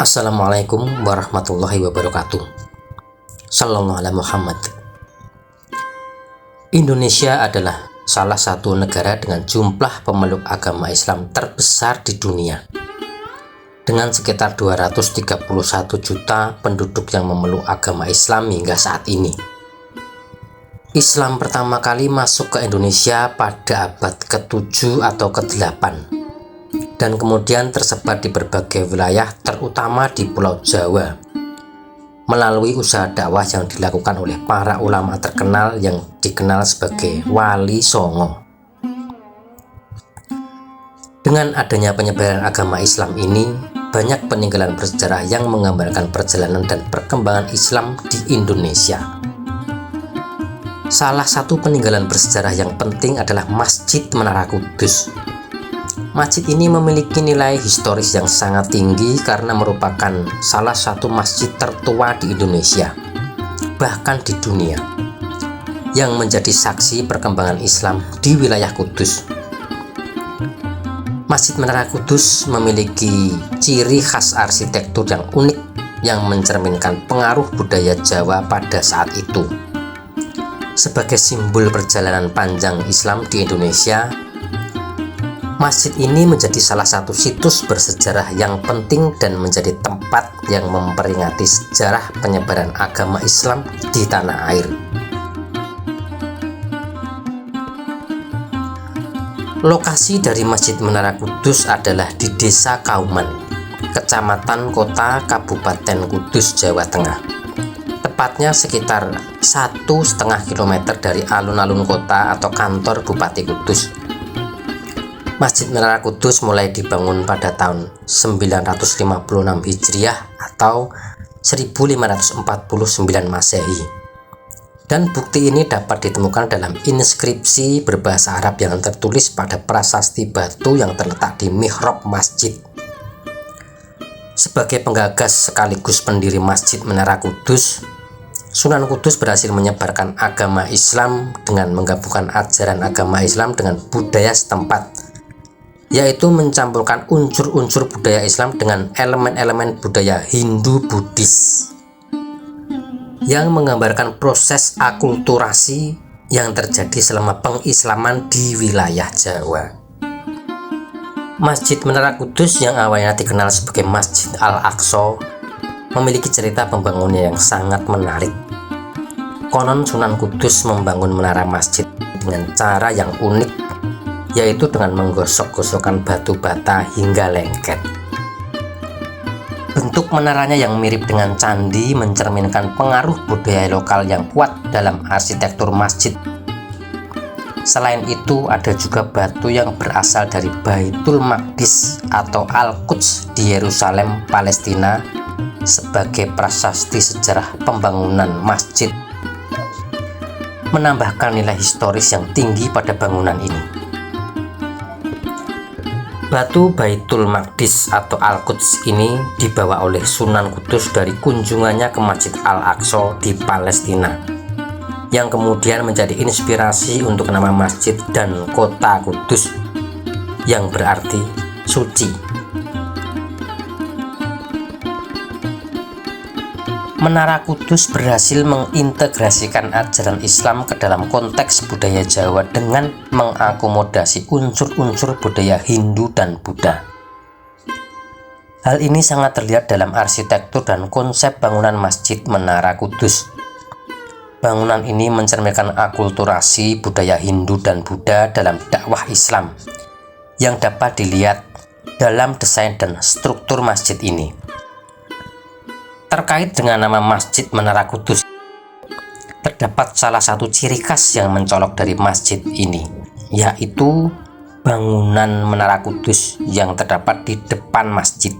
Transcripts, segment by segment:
Assalamualaikum warahmatullahi wabarakatuh. Sallallahu alaihi Muhammad. Indonesia adalah salah satu negara dengan jumlah pemeluk agama Islam terbesar di dunia, dengan sekitar 231 juta penduduk yang memeluk agama Islam hingga saat ini. Islam pertama kali masuk ke Indonesia pada abad ke-7 atau ke-8, dan kemudian tersebar di berbagai wilayah, terutama di Pulau Jawa, melalui usaha dakwah yang dilakukan oleh para ulama terkenal yang dikenal sebagai Wali Songo. Dengan adanya penyebaran agama Islam ini, banyak peninggalan bersejarah yang menggambarkan perjalanan dan perkembangan Islam di Indonesia. Salah satu peninggalan bersejarah yang penting adalah Masjid Menara Kudus. Masjid ini memiliki nilai historis yang sangat tinggi karena merupakan salah satu masjid tertua di Indonesia, bahkan di dunia, yang menjadi saksi perkembangan Islam di wilayah Kudus. Masjid Menara Kudus memiliki ciri khas arsitektur yang unik yang mencerminkan pengaruh budaya Jawa pada saat itu. Sebagai simbol perjalanan panjang Islam di Indonesia, masjid ini menjadi salah satu situs bersejarah yang penting dan menjadi tempat yang memperingati sejarah penyebaran agama Islam di tanah air. Lokasi dari Masjid Menara Kudus adalah di Desa Kauman, Kecamatan Kota, Kabupaten Kudus, Jawa Tengah. Tepatnya sekitar 1,5 km dari alun-alun kota atau kantor Bupati Kudus. Masjid Menara Kudus mulai dibangun pada tahun 956 Hijriah atau 1549 Masehi. Dan bukti ini dapat ditemukan dalam inskripsi berbahasa Arab yang tertulis pada prasasti batu yang terletak di mihrab masjid. Sebagai penggagas sekaligus pendiri Masjid Menara Kudus, Sunan Kudus berhasil menyebarkan agama Islam dengan menggabungkan ajaran agama Islam dengan budaya setempat, yaitu mencampurkan unsur-unsur budaya Islam dengan elemen-elemen budaya Hindu-Buddhis, yang menggambarkan proses akulturasi yang terjadi selama pengislaman di wilayah Jawa. Masjid Menara Kudus yang awalnya dikenal sebagai Masjid Al-Aqsa memiliki cerita pembangunannya yang sangat menarik. Konon Sunan Kudus membangun menara masjid dengan cara yang unik, yaitu dengan menggosok-gosokkan batu bata hingga lengket. Bentuk menaranya yang mirip dengan candi mencerminkan pengaruh budaya lokal yang kuat dalam arsitektur masjid. Selain itu, ada juga batu yang berasal dari Baitul Maqdis atau Al-Quds di Yerusalem, Palestina, sebagai prasasti sejarah pembangunan masjid, menambahkan nilai historis yang tinggi pada bangunan ini. Batu Baitul Maqdis atau Al-Quds ini dibawa oleh Sunan Kudus dari kunjungannya ke Masjid Al-Aqsa di Palestina, yang kemudian menjadi inspirasi untuk nama masjid dan kota Kudus, yang berarti suci. Menara Kudus berhasil mengintegrasikan ajaran Islam ke dalam konteks budaya Jawa dengan mengakomodasi unsur-unsur budaya Hindu dan Buddha. Hal ini sangat terlihat dalam arsitektur dan konsep bangunan Masjid Menara Kudus. Bangunan ini mencerminkan akulturasi budaya Hindu dan Buddha dalam dakwah Islam, yang dapat dilihat dalam desain dan struktur masjid ini. Terkait dengan nama Masjid Menara Kudus, terdapat salah satu ciri khas yang mencolok dari masjid ini, yaitu bangunan Menara Kudus yang terdapat di depan masjid.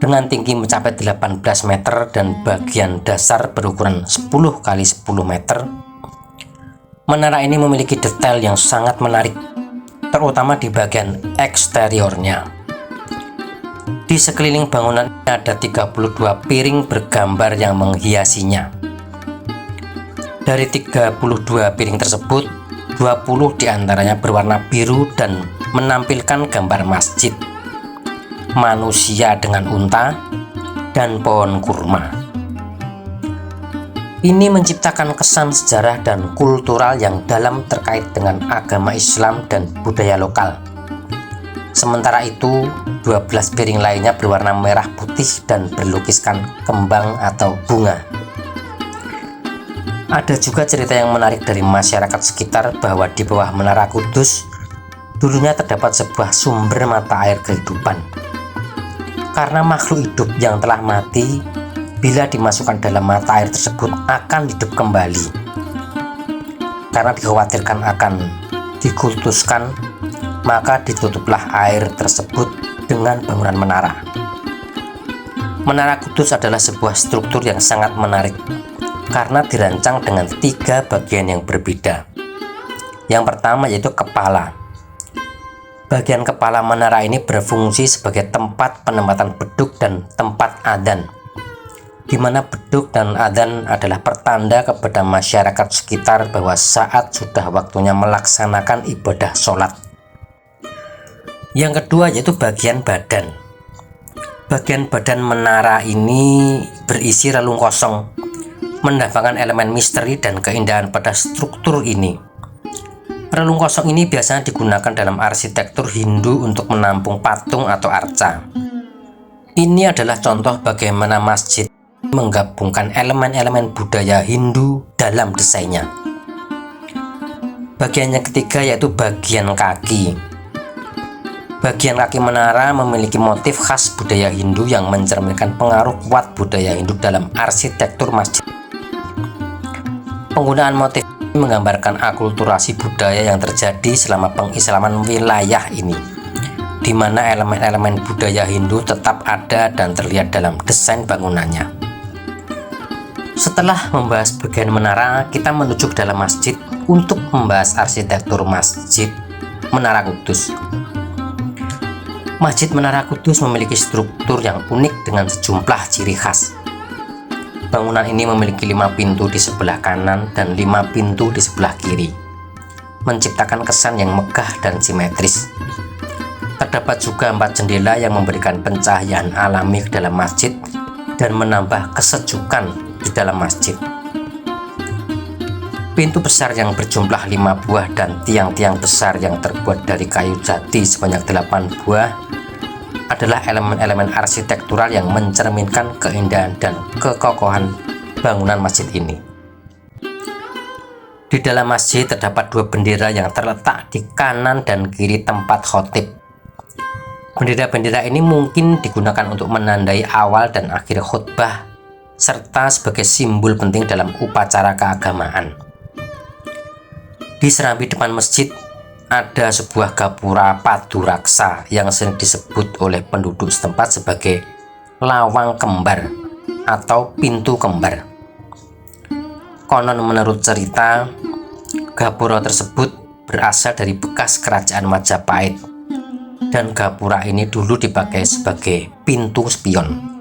Dengan tinggi mencapai 18 meter dan bagian dasar berukuran 10 kali 10 meter, menara ini memiliki detail yang sangat menarik, terutama di bagian eksteriornya. Di sekeliling bangunan ada 32 piring bergambar yang menghiasinya. Dari 32 piring tersebut, 20 diantaranya berwarna biru dan menampilkan gambar masjid. manusia dengan unta, dan pohon kurma. Ini menciptakan kesan sejarah dan kultural yang dalam terkait dengan agama Islam dan budaya lokal. Sementara itu, 12 piring lainnya berwarna merah putih dan berlukiskan kembang atau bunga. Ada juga cerita yang menarik dari masyarakat sekitar bahwa di bawah Menara Kudus dulunya terdapat sebuah sumber mata air kehidupan. Karena makhluk hidup yang telah mati, bila dimasukkan dalam mata air tersebut akan hidup kembali. Karena dikhawatirkan akan dikultuskan, maka ditutuplah air tersebut dengan bangunan menara. Menara Kudus adalah sebuah struktur yang sangat menarik karena dirancang dengan 3 bagian yang berbeda. Yang pertama yaitu kepala. Bagian kepala menara ini berfungsi sebagai tempat penempatan beduk dan tempat adzan, di mana beduk dan adzan adalah pertanda kepada masyarakat sekitar bahwa saat sudah waktunya melaksanakan ibadah sholat. Yang kedua yaitu bagian badan. Bagian badan menara ini berisi relung kosong, mendapatkan elemen misteri dan keindahan pada struktur ini. Relung kosong ini biasanya digunakan dalam arsitektur Hindu untuk menampung patung atau arca. Ini adalah contoh bagaimana masjid menggabungkan elemen-elemen budaya Hindu dalam desainnya. Bagian yang ketiga yaitu bagian kaki. Bagian kaki menara memiliki motif khas budaya Hindu yang mencerminkan pengaruh kuat budaya Hindu dalam arsitektur masjid. Penggunaan motif ini menggambarkan akulturasi budaya yang terjadi selama pengislaman wilayah ini, di mana elemen-elemen budaya Hindu tetap ada dan terlihat dalam desain bangunannya. Setelah membahas bagian menara, kita menuju ke dalam masjid untuk membahas arsitektur Masjid Menara Kudus. Masjid Menara Kudus memiliki struktur yang unik dengan sejumlah ciri khas. Bangunan ini memiliki 5 pintu di sebelah kanan dan 5 pintu di sebelah kiri, menciptakan kesan yang megah dan simetris. Terdapat juga 4 jendela yang memberikan pencahayaan alami ke dalam masjid dan menambah kesejukan di dalam masjid. Pintu besar yang berjumlah 5 buah dan tiang-tiang besar yang terbuat dari kayu jati sebanyak 8 buah adalah elemen-elemen arsitektural yang mencerminkan keindahan dan kekokohan bangunan masjid ini. Di dalam masjid terdapat 2 bendera yang terletak di kanan dan kiri tempat khotib. Bendera-bendera ini mungkin digunakan untuk menandai awal dan akhir khutbah serta sebagai simbol penting dalam upacara keagamaan. Di serambi depan masjid ada sebuah gapura paduraksa yang sering disebut oleh penduduk setempat sebagai lawang kembar atau pintu kembar. Konon menurut cerita, gapura tersebut berasal dari bekas kerajaan Majapahit dan gapura ini dulu dipakai sebagai pintu spion.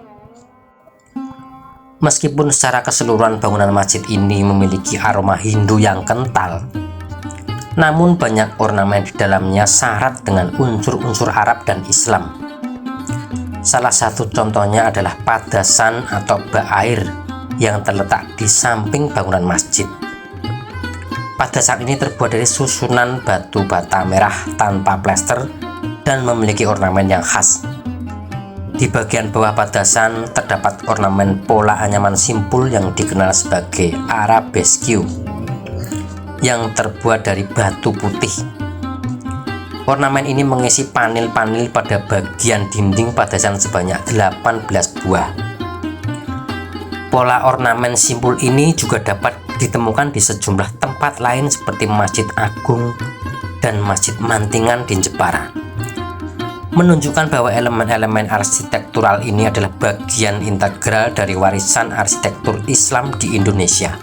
Meskipun secara keseluruhan bangunan masjid ini memiliki aroma Hindu yang kental, namun banyak ornamen di dalamnya syarat dengan unsur-unsur Arab dan Islam. Salah satu contohnya adalah padasan atau bak air yang terletak di samping bangunan masjid. Padasan ini terbuat dari susunan batu bata merah tanpa plester dan memiliki ornamen yang khas. Di bagian bawah padasan terdapat ornamen pola anyaman simpul yang dikenal sebagai arabesque yang terbuat dari batu putih. Ornamen ini mengisi panel-panel pada bagian dinding padasan sebanyak 18 buah. Pola ornamen simpul ini juga dapat ditemukan di sejumlah tempat lain seperti Masjid Agung dan Masjid Mantingan di Jepara, menunjukkan bahwa elemen-elemen arsitektural ini adalah bagian integral dari warisan arsitektur Islam di Indonesia.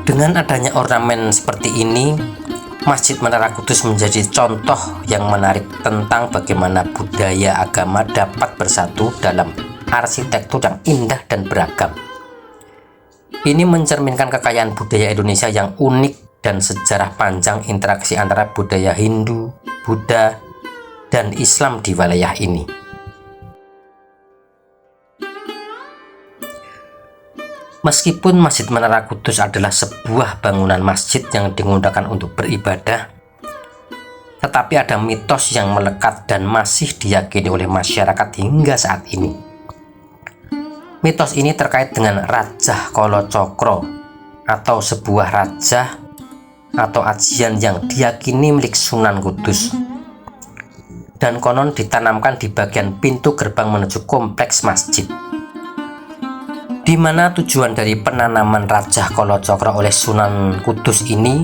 Dengan adanya ornamen seperti ini, Masjid Menara Kudus menjadi contoh yang menarik tentang bagaimana budaya agama dapat bersatu dalam arsitektur yang indah dan beragam. Ini mencerminkan kekayaan budaya Indonesia yang unik dan sejarah panjang interaksi antara budaya Hindu, Buddha, dan Islam di wilayah ini. Meskipun Masjid Menara Kudus adalah sebuah bangunan masjid yang digunakan untuk beribadah, tetapi ada mitos yang melekat dan masih diyakini oleh masyarakat hingga saat ini. Mitos ini terkait dengan Rajah Kalacakra atau sebuah rajah atau ajian yang diyakini milik Sunan Kudus, dan konon ditanamkan di bagian pintu gerbang menuju kompleks masjid, di mana tujuan dari penanaman Rajah Kalacakra oleh Sunan Kudus ini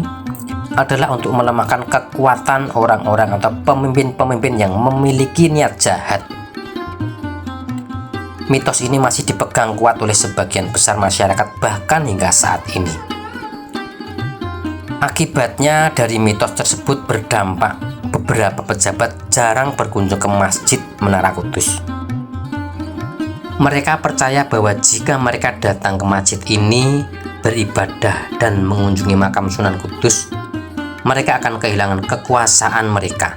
adalah untuk melemahkan kekuatan orang-orang atau pemimpin-pemimpin yang memiliki niat jahat. Mitos ini masih dipegang kuat oleh sebagian besar masyarakat bahkan hingga saat ini. Akibatnya dari mitos tersebut berdampak beberapa pejabat jarang berkunjung ke Masjid Menara Kudus. Mereka percaya bahwa jika mereka datang ke masjid ini beribadah dan mengunjungi makam Sunan Kudus, mereka akan kehilangan kekuasaan mereka.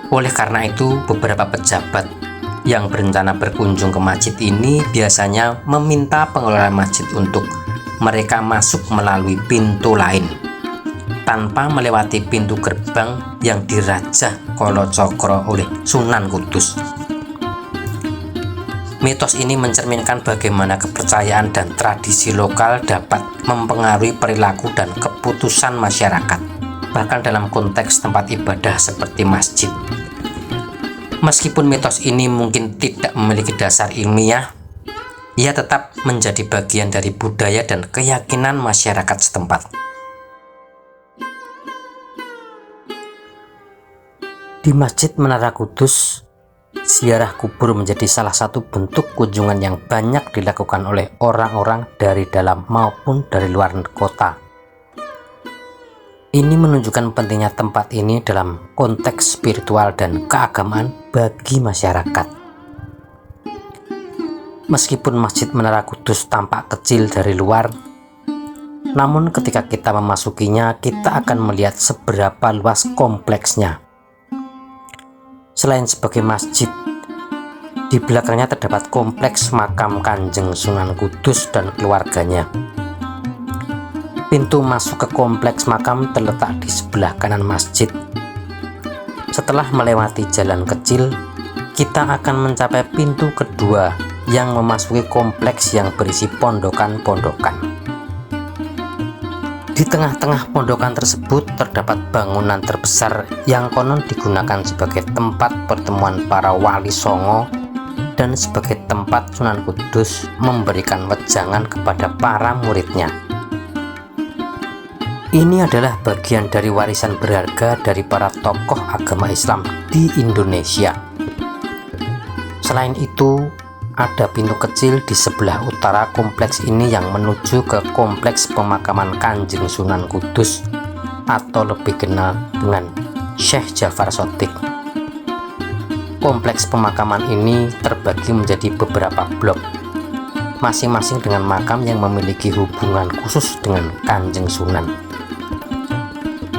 Oleh karena itu, beberapa pejabat yang berencana berkunjung ke masjid ini biasanya meminta pengelola masjid untuk mereka masuk melalui pintu lain tanpa melewati pintu gerbang yang dirajah Kalacakra oleh Sunan Kudus. Mitos ini mencerminkan bagaimana kepercayaan dan tradisi lokal dapat mempengaruhi perilaku dan keputusan masyarakat, bahkan dalam konteks tempat ibadah seperti masjid. Meskipun mitos ini mungkin tidak memiliki dasar ilmiah, ia tetap menjadi bagian dari budaya dan keyakinan masyarakat setempat. Di Masjid Menara Kudus, ziarah kubur menjadi salah satu bentuk kunjungan yang banyak dilakukan oleh orang-orang dari dalam maupun dari luar kota. Ini menunjukkan pentingnya tempat ini dalam konteks spiritual dan keagamaan bagi masyarakat. Meskipun Masjid Menara Kudus tampak kecil dari luar, namun ketika kita memasukinya, kita akan melihat seberapa luas kompleksnya. Selain sebagai masjid, di belakangnya terdapat kompleks makam Kanjeng Sunan Kudus dan keluarganya. Pintu masuk ke kompleks makam terletak di sebelah kanan masjid. Setelah melewati jalan kecil, kita akan mencapai pintu kedua yang memasuki kompleks yang berisi pondokan-pondokan. Di tengah-tengah pondokan tersebut terdapat bangunan terbesar yang konon digunakan sebagai tempat pertemuan para wali songo dan sebagai tempat Sunan Kudus memberikan wejangan kepada para muridnya. Ini adalah bagian dari warisan berharga dari para tokoh agama Islam di Indonesia. Selain itu, ada pintu kecil di sebelah utara kompleks ini yang menuju ke kompleks pemakaman Kanjeng Sunan Kudus atau lebih dikenal dengan Syekh Jafar Shadiq. Kompleks pemakaman ini terbagi menjadi beberapa blok, masing-masing dengan makam yang memiliki hubungan khusus dengan Kanjeng Sunan.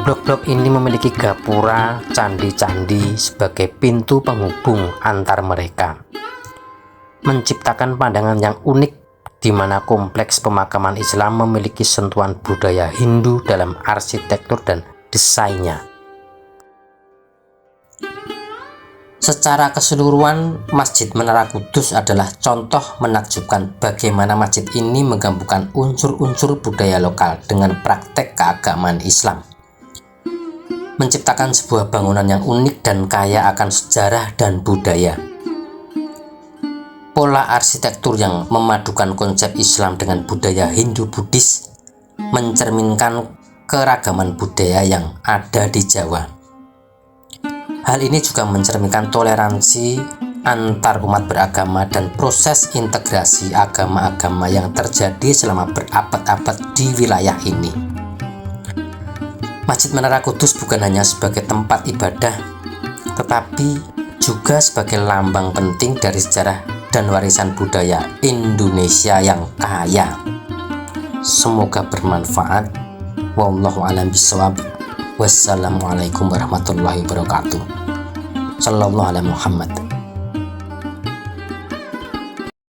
Blok-blok ini memiliki gapura, candi-candi sebagai pintu penghubung antar mereka, menciptakan pandangan yang unik di mana kompleks pemakaman Islam memiliki sentuhan budaya Hindu dalam arsitektur dan desainnya. Secara keseluruhan, Masjid Menara Kudus adalah contoh menakjubkan bagaimana masjid ini menggabungkan unsur-unsur budaya lokal dengan praktek keagamaan Islam, menciptakan sebuah bangunan yang unik dan kaya akan sejarah dan budaya. Pola arsitektur yang memadukan konsep Islam dengan budaya Hindu-Buddhis mencerminkan keragaman budaya yang ada di Jawa. Hal ini juga mencerminkan toleransi antar umat beragama dan proses integrasi agama-agama yang terjadi selama berabad-abad di wilayah ini. Masjid Menara Kudus bukan hanya sebagai tempat ibadah, tetapi juga sebagai lambang penting dari sejarah dan warisan budaya Indonesia yang kaya. Semoga bermanfaat. Wallahu a'lam bishawab. Wassalamualaikum warahmatullahi wabarakatuh. Sallallahu alaihi Muhammad.